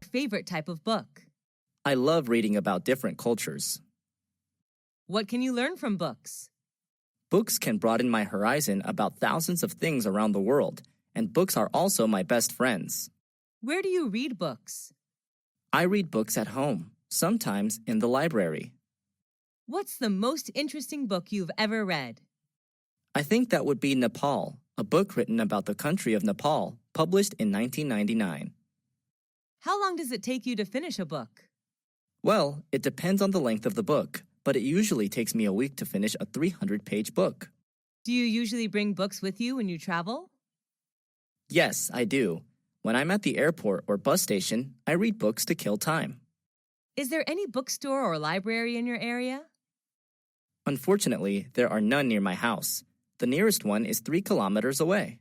favorite type of book? I love reading about different cultures. What can you learn from books? Books can broaden my horizon about thousands of things around the world, and books are also my best friends. Where do you read books? I read books at home, sometimes in the library. What's the most interesting book you've ever read? I think that would be Nepal, a book written about the country of Nepal, published in 1999. How long does it take you to finish a book? Well, it depends on the length of the book, but it usually takes me a week to finish a 300-page book. Do you usually bring books with you when you travel? Yes, I do. When I'm at the airport or bus station, I read books to kill time. Is there any bookstore or library in your area? Unfortunately, there are none near my house. The nearest one is 3 kilometers away.